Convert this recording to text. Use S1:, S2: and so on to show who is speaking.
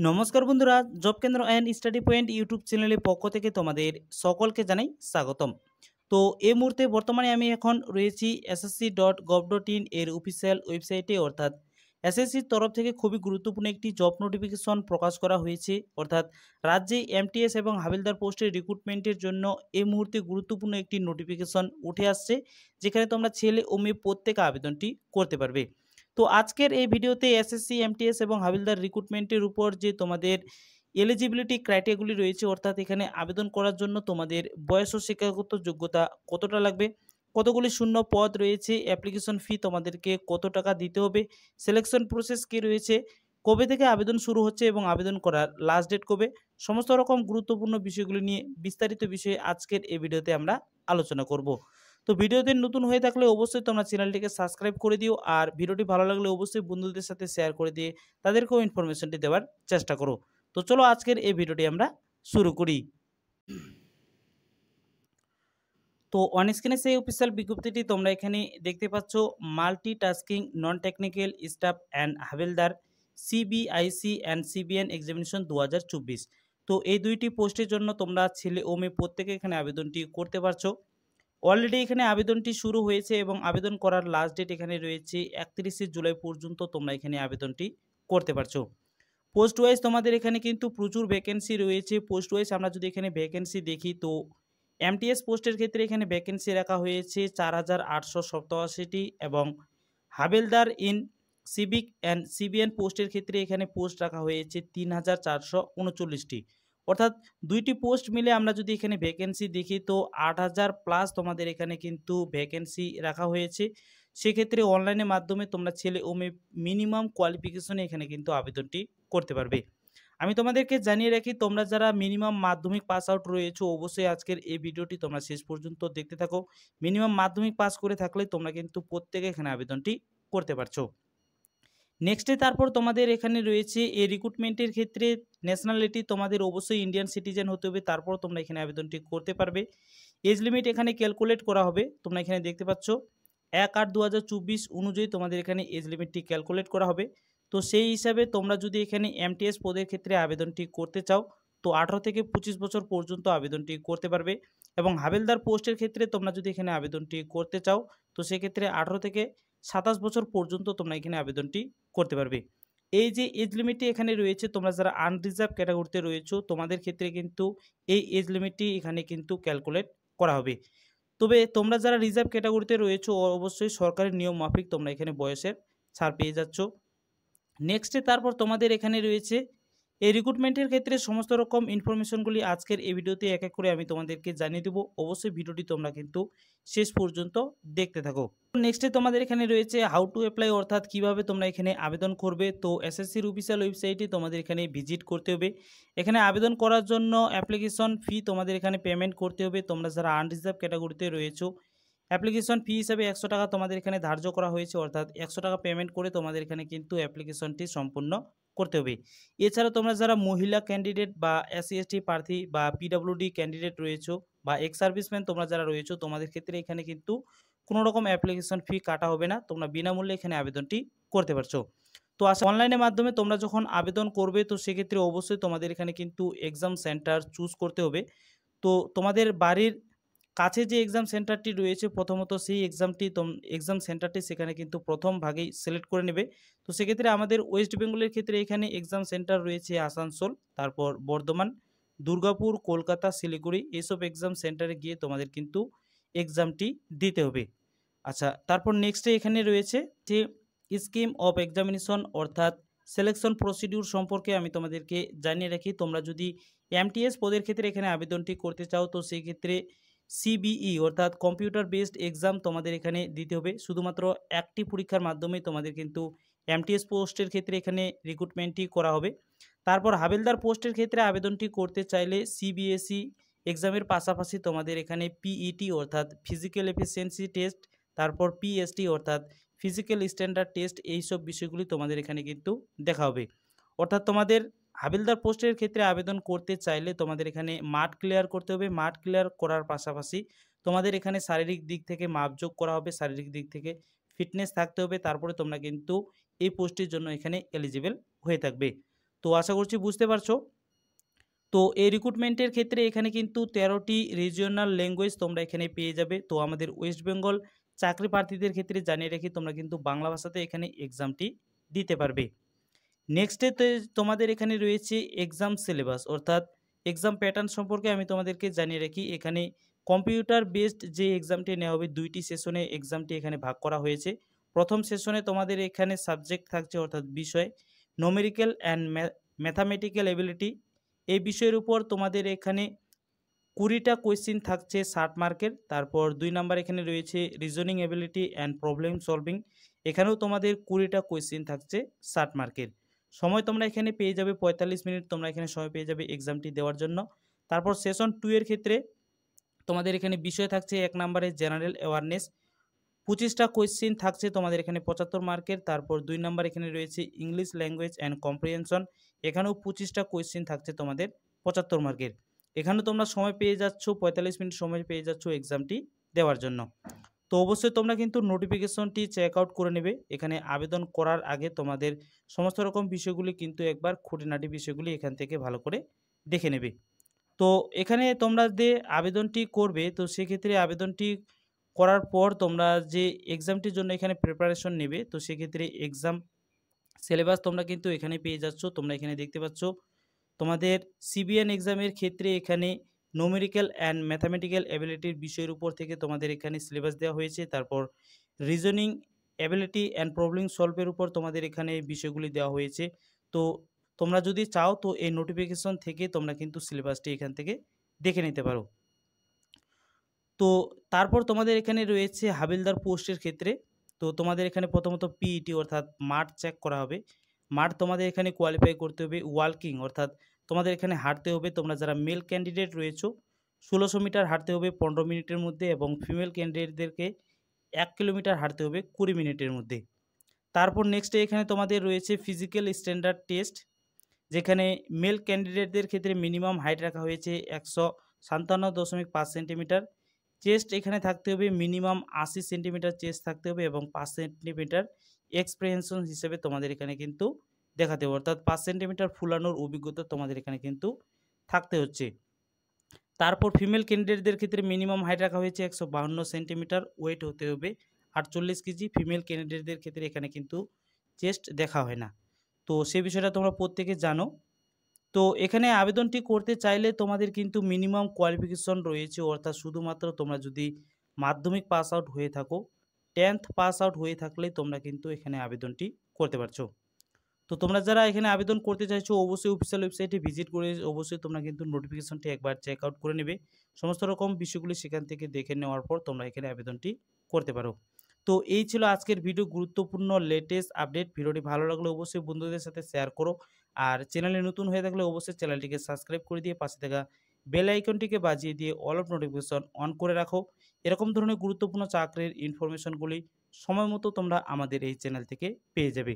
S1: নমস্কার বন্ধুরা, জব কেন্দ্র অ্যান্ড স্টাডি পয়েন্ট ইউটিউব চ্যানেলের পক্ষ থেকে তোমাদের সকলকে জানাই স্বাগতম। তো এই মুহূর্তে বর্তমানে আমি এখন রয়েছি ssc.gov.in এর অফিসিয়াল ওয়েবসাইটে, অর্থাৎ এসএসসির তরফ থেকে খুবই গুরুত্বপূর্ণ একটি জব নোটিফিকেশন প্রকাশ করা হয়েছে। অর্থাৎ রাজ্যে এমটিএস এবং হাবিলদার পোস্টের রিক্রুটমেন্টের জন্য এই মুহূর্তে গুরুত্বপূর্ণ একটি নোটিফিকেশন উঠে আসছে, যেখানে তোমরা ছেলে ও মেয়ে প্রত্যেকে আবেদনটি করতে পারবে। তো আজকের এই ভিডিওতে এসএসসি, এমটিএস এবং হাবিলদার রিক্রুটমেন্টের উপর যে তোমাদের এলিজিবিলিটি ক্রাইটেরিয়াগুলি রয়েছে, অর্থাৎ এখানে আবেদন করার জন্য তোমাদের বয়স ও শিক্ষাগত যোগ্যতা কতটা লাগবে, কতগুলি শূন্য পদ রয়েছে, অ্যাপ্লিকেশন ফি তোমাদেরকে কত টাকা দিতে হবে, সিলেকশন প্রসেস কী রয়েছে, কবে থেকে আবেদন শুরু হচ্ছে এবং আবেদন করার লাস্ট ডেট কবে, সমস্ত রকম গুরুত্বপূর্ণ বিষয়গুলি নিয়ে বিস্তারিত বিষয়ে আজকের এই ভিডিওতে আমরা আলোচনা করব। তো ভিডিওতে নতুন হয়ে থাকলে অবশ্যই তোমরা চ্যানেলটিকে সাবস্ক্রাইব করে দিও, আর ভিডিওটি ভালো লাগলে অবশ্যই বন্ধুদের সাথে শেয়ার করে দিয়ে তাদেরকেও ইনফরমেশনটি দেওয়ার চেষ্টা করো। তো চলো আজকের এই ভিডিওটি আমরা শুরু করি। তো অন স্ক্রিনে সেই অফিসিয়াল বিজ্ঞপ্তিটি তোমরা এখানে দেখতে পাচ্ছ, multitasking non technical staff and havildar CBIC and CBN examination 2024। তো এই দুইটি পোস্টের জন্য তোমরা ছেলে ও মেয়ে প্রত্যেকে এখানে আবেদনটি করতে পারছো। অলরেডি এখানে আবেদনটি শুরু হয়েছে এবং আবেদন করার লাস্ট ডেট এখানে রয়েছে 31শে জুলাই পর্যন্ত তোমরা এখানে আবেদনটি করতে পারছো। পোস্ট ওয়াইজ তোমাদের এখানে কিন্তু প্রচুর ভ্যাকেন্সি রয়েছে। পোস্ট ওয়াইজ আমরা যদি এখানে ভ্যাকেন্সি দেখি, তো এমটিএস পোস্টের ক্ষেত্রে এখানে ভ্যাকেন্সি রাখা হয়েছে 4887টি, এবং হাবিলদার ইন সিভিক অ্যান্ড সিবিএন পোস্টের ক্ষেত্রে এখানে পোস্ট রাখা হয়েছে 3439টি। অর্থাৎ দুইটি পোস্ট মিলে আমরা যদি এখানে ভ্যাকেন্সি দেখি, তো 8000 প্লাস তোমাদের এখানে কিন্তু ভ্যাকেন্সি রাখা হয়েছে। সেক্ষেত্রে অনলাইনের মাধ্যমে তোমরা ছেলে ও মেয়ে মিনিমাম কোয়ালিফিকেশনে এখানে কিন্তু আবেদনটি করতে পারবে। আমি তোমাদেরকে জানিয়ে রাখি, তোমরা যারা মিনিমাম মাধ্যমিক পাস আউট রয়েছো, অবশ্যই আজকের এই ভিডিওটি তোমরা শেষ পর্যন্ত দেখতে থাকো। মিনিমাম মাধ্যমিক পাস করে থাকলে তোমরা কিন্তু প্রত্যেকে এখানে আবেদনটি করতে পারছো। নেক্সটে তারপর তোমাদের এখানে রয়েছে এই রিক্রুটমেন্টের ক্ষেত্রে ন্যাশনালিটি তোমাদের অবশ্যই ইন্ডিয়ান সিটিজেন হতে হবে, তারপর তোমরা এখানে আবেদনটি করতে পারবে। এজ লিমিট এখানে ক্যালকুলেট করা হবে, তোমরা এখানে দেখতে পাচ্ছ 1/8/2024 অনুযায়ী তোমাদের এখানে এজ লিমিটটি ক্যালকুলেট করা হবে। তো সেই হিসাবে তোমরা যদি এখানে এমটিএস পদের ক্ষেত্রে আবেদনটি করতে চাও, তো 18 থেকে 25 বছর পর্যন্ত আবেদনটি করতে পারবে, এবং হাবিলদার পোস্টের ক্ষেত্রে তোমরা যদি এখানে আবেদনটি করতে চাও, তো সেক্ষেত্রে 18 থেকে 27 বছর পর্যন্ত তোমরা এখানে আবেদনটি করতে পারবে। এই যে এজ লিমিটটি এখানে রয়েছে, তোমরা যারা আনরিজার্ভ ক্যাটাগরিতে রয়েছো তোমাদের ক্ষেত্রে কিন্তু এই এজ লিমিটটি এখানে কিন্তু ক্যালকুলেট করা হবে। তবে তোমরা যারা রিজার্ভ ক্যাটাগরিতে রয়েছো অবশ্যই সরকারের নিয়ম মাফিক তোমরা এখানে বয়সের ছাড় পেয়ে যাচ্ছ। নেক্সটে তারপর তোমাদের এখানে রয়েছে এই রিক্রুটমেন্টের ক্ষেত্রে সমস্ত রকম ইনফরমেশনগুলি আজকের এই ভিডিওতে এক এক করে আমি তোমাদেরকে জানিয়ে দেবো। অবশ্যই ভিডিওটি তোমরা কিন্তু শেষ পর্যন্ত দেখতে থাকো। নেক্সটে তোমাদের এখানে রয়েছে হাউ টু অ্যাপ্লাই, অর্থাৎ কিভাবে তোমরা এখানে আবেদন করবে। তো এসএসসির অফিসিয়াল ওয়েবসাইটে তোমাদের এখানে ভিজিট করতে হবে। এখানে আবেদন করার জন্য অ্যাপ্লিকেশন ফি তোমাদের এখানে পেমেন্ট করতে হবে। তোমরা যারা আনরিজার্ভ ক্যাটাগরিতে রয়েছো, অ্যাপ্লিকেশন ফি হিসাবে 100 টাকা তোমাদের এখানে ধার্য করা হয়েছে, অর্থাৎ 100 টাকা পেমেন্ট করে তোমাদের এখানে কিন্তু অ্যাপ্লিকেশনটি সম্পূর্ণ করতে হবে। এছাড়া তোমরা যারা মহিলা ক্যান্ডিডেট বা SC/ST প্রার্থী বা PWD ক্যান্ডিডেট রয়েছো বা এক্স সার্ভিসম্যান তোমরা যারা রয়েছো, তোমাদের ক্ষেত্রে এখানে কিন্তু কোনো রকম অ্যাপ্লিকেশন ফি কাটা হবে না, তোমরা বিনামূল্যে এখানে আবেদনটি করতে পারছো। তো অনলাইনের মাধ্যমে তোমরা যখন আবেদন করবে, তো সেক্ষেত্রে অবশ্যই তোমাদের এখানে কিন্তু এক্সাম সেন্টার চুজ করতে হবে। তো তোমাদের বাড়ির কাছে যে এক্সাম সেন্টারটি রয়েছে প্রথমত সেই এক্সাম সেন্টারটি সেখানে কিন্তু প্রথম ভাগেই সিলেক্ট করে নেবে। তো সেক্ষেত্রে আমাদের ওয়েস্ট বেঙ্গলের ক্ষেত্রে এখানে এক্সাম সেন্টার রয়েছে আসানসোল, তারপর বর্ধমান, দুর্গাপুর, কলকাতা, শিলিগুড়ি, এইসব এক্সাম সেন্টারে গিয়ে তোমাদের কিন্তু এক্সামটি দিতে হবে। আচ্ছা, তারপর নেক্সটে এখানে রয়েছে যে স্কিম অফ এক্সামিনেশন, অর্থাৎ সিলেকশন প্রসিডিউর সম্পর্কে আমি তোমাদেরকে জানিয়ে রাখি। তোমরা যদি এমটিএস পদের ক্ষেত্রে এখানে আবেদনটি করতে চাও, তো সেই ক্ষেত্রে সিবিই অর্থাৎ কম্পিউটার বেসড এক্সাম তোমাদের এখানে দিতে হবে। শুধুমাত্র একটি পরীক্ষার মাধ্যমে তোমাদের কিন্তু এমটিএস পোস্টের ক্ষেত্রে এখানে রিক্রুটমেন্টটি করা হবে। তারপর হাবিলদার পোস্টের ক্ষেত্রে আবেদনটি করতে চাইলে সিবিএসই এক্সামের পাশাপাশি তোমাদের এখানে পিইটি অর্থাৎ ফিজিক্যাল এফিসিয়েন্সি টেস্ট, তারপর পিএসটি অর্থাৎ ফিজিক্যাল স্ট্যান্ডার্ড টেস্ট, এইসব বিষয়গুলি তোমাদের এখানে কিন্তু দেখা হবে। অর্থাৎ তোমাদের হাবিলদার পোস্টের ক্ষেত্রে আবেদন করতে চাইলে তোমাদের এখানে মাঠ ক্লিয়ার করতে হবে। মাঠ ক্লিয়ার করার পাশাপাশি তোমাদের এখানে শারীরিক দিক থেকে মাপজোক করা হবে, শারীরিক দিক থেকে ফিটনেস থাকতে হবে, তারপরে তোমরা কিন্তু এই পোস্টের জন্য এখানে এলিজিবল হয়ে থাকবে। তো আশা করছি বুঝতে পারছো। তো এই রিক্রুটমেন্টের ক্ষেত্রে এখানে কিন্তু 13টি রিজিওনাল ল্যাঙ্গুয়েজ তোমরা এখানে পেয়ে যাবে। তো আমাদের ওয়েস্ট বেঙ্গল চাকরি প্রার্থীদের ক্ষেত্রে জানিয়ে রাখি, তোমরা কিন্তু বাংলা ভাষাতে এখানে এক্সামটি দিতে পারবে। নেক্সটে তোমাদের এখানে রয়েছে এক্সাম সিলেবাস, অর্থাৎ এক্সাম প্যাটার্ন সম্পর্কে আমি তোমাদেরকে জানিয়ে রাখি। এখানে কম্পিউটার বেসড যে এক্সামটি নেওয়া হবে, 2টি সেশনে এক্সামটি এখানে ভাগ করা হয়েছে। প্রথম সেশনে তোমাদের এখানে সাবজেক্ট থাকছে, অর্থাৎ বিষয় নিউমেরিক্যাল অ্যান্ড ম্যাথামেটিক্যাল এবিলিটি। এই বিষয়ের উপর তোমাদের এখানে 20টা কোয়েশ্চিন থাকছে 60 মার্কের। তারপর 2 নাম্বার এখানে রয়েছে reasoning ability and problem solving, এখানেও তোমাদের 20টা কোয়েশ্চিন থাকছে 60 মার্কের। সময় তোমরা এখানে পেয়ে যাবে 45 মিনিট, তোমরা এখানে সময় পেয়ে যাবে এক্সামটি দেওয়ার জন্য। তারপর সেশন 2 এর ক্ষেত্রে তোমাদের এখানে বিষয় থাকছে 1 নাম্বারে জেনারেল অ্যাওয়ারনেস, 25টা কোয়েশ্চিন থাকছে তোমাদের এখানে 75 মার্কের। তারপর 2 নাম্বার এখানে রয়েছে ইংলিশ ল্যাঙ্গুয়েজ অ্যান্ড কম্প্রিহেনশন, এখানেও 25টা কোয়েশ্চিন থাকছে তোমাদের 75 মার্কের। এখানেও তোমরা সময় পেয়ে যাচ্ছ 45 মিনিট সময় পেয়ে যাচ্ছ এক্সামটি দেওয়ার জন্য। তো অবশ্যই তোমরা কিন্তু নোটিফিকেশনটি চেক আউট করে নেবে। এখানে আবেদন করার আগে তোমাদের সমস্ত রকম বিষয়গুলি কিন্তু একবার খুঁটিনাটি বিষয়গুলি এখান থেকে ভালো করে দেখে নেবে। তো এখানে তোমরা যে আবেদনটি করবে, তো সেক্ষেত্রে আবেদনটি করার পর তোমরা যে এক্সামটির জন্য এখানে প্রিপারেশন নেবে, তো সেক্ষেত্রে এক্সাম সিলেবাস তোমরা কিন্তু এখানে পেয়ে যাচ্ছ। তোমরা এখানে দেখতে পাচ্ছ তোমাদের সিবিএন এক্সামের ক্ষেত্রে এখানে নিউমেরিক্যাল অ্যান্ড ম্যাথামেটিক্যাল অ্যাবিলিটির বিষয়ের উপর থেকে তোমাদের এখানে সিলেবাস দেওয়া হয়েছে। তারপর রিজনিং অ্যাবিলিটি অ্যান্ড প্রবলেম সলভের উপর তোমাদের এখানে বিষয়গুলি দেওয়া হয়েছে। তো তোমরা যদি চাও তো এই নোটিফিকেশন থেকে তোমরা কিন্তু সিলেবাসটি এখান থেকে দেখে নিতে পারো। তো তারপর তোমাদের এখানে রয়েছে হাবিলদার পোস্টের ক্ষেত্রে। তো তোমাদের এখানে প্রথমত পিইটি অর্থাৎ মাঠ চেক করা হবে। মাঠ তোমাদের এখানে কোয়ালিফাই করতে হবে। ওয়ার্কিং অর্থাৎ তোমাদের এখানে হাঁটতে হবে। তোমরা যারা মেল ক্যান্ডিডেট রয়েছো 1600 মিটার হাঁটতে হবে 15 মিনিটের মধ্যে, এবং ফিমেল ক্যান্ডিডেটদেরকে 1 কিলোমিটার হাঁটতে হবে 20 মিনিটের মধ্যে। তারপর নেক্সটে এখানে তোমাদের রয়েছে ফিজিক্যাল স্ট্যান্ডার্ড টেস্ট, যেখানে মেল ক্যান্ডিডেটদের ক্ষেত্রে মিনিমাম হাইট রাখা হয়েছে 157.5 সেন্টিমিটার। চেস্ট এখানে থাকতে হবে মিনিমাম 80 সেন্টিমিটার চেস্ট থাকতে হবে, এবং 5 সেন্টিমিটার এক্সপ্রেহেনশন হিসেবে তোমাদের এখানে কিন্তু দেখাতে হবে, অর্থাৎ 5 সেন্টিমিটার ফুলানোর অভিজ্ঞতা তোমাদের এখানে কিন্তু থাকতে হচ্ছে। তারপর ফিমেল ক্যান্ডিডেটদের ক্ষেত্রে মিনিমাম হাইট রাখা হয়েছে 152 সেন্টিমিটার, ওয়েট হতে হবে 48 কেজি। ফিমেল ক্যান্ডিডেটদের ক্ষেত্রে এখানে কিন্তু চেস্ট দেখা হয় না। তো সে বিষয়টা তোমরা প্রত্যেকে জানো। তো এখানে আবেদনটি করতে চাইলে তোমাদের কিন্তু মিনিমাম কোয়ালিফিকেশন রয়েছে, অর্থাৎ শুধুমাত্র তোমরা যদি মাধ্যমিক পাস আউট হয়ে থাকো, 10th পাস আউট হয়ে থাকলে তোমরা কিন্তু এখানে আবেদনটি করতে পারছো। তো তোমরা যারা এখানে আবেদন করতে চাইছো অবশ্যই অফিসিয়াল ওয়েবসাইটে ভিজিট করে অবশ্যই তোমরা কিন্তু নোটিফিকেশনটি একবার চেক আউট করে নেবে। সমস্ত রকম বিষয়গুলি সেখান থেকে দেখে নেওয়ার পর তোমরা এখানে আবেদনটি করতে পারো। তো এই ছিল আজকের ভিডিও, গুরুত্বপূর্ণ লেটেস্ট আপডেট। ভিডিওটি ভালো লাগলে অবশ্যই বন্ধুদের সাথে শেয়ার করো, আর চ্যানেলে নতুন হয়ে থাকলে অবশ্যই চ্যানেলটিকে সাবস্ক্রাইব করে দিয়ে পাশে থাকা বেল আইকনটিকে বাজিয়ে দিয়ে অল অফ নোটিফিকেশন অন করে রাখো। এরকম ধরনের গুরুত্বপূর্ণ চাকরির ইনফরমেশনগুলি সময় মতো তোমরা আমাদের এই চ্যানেল থেকে পেয়ে যাবে।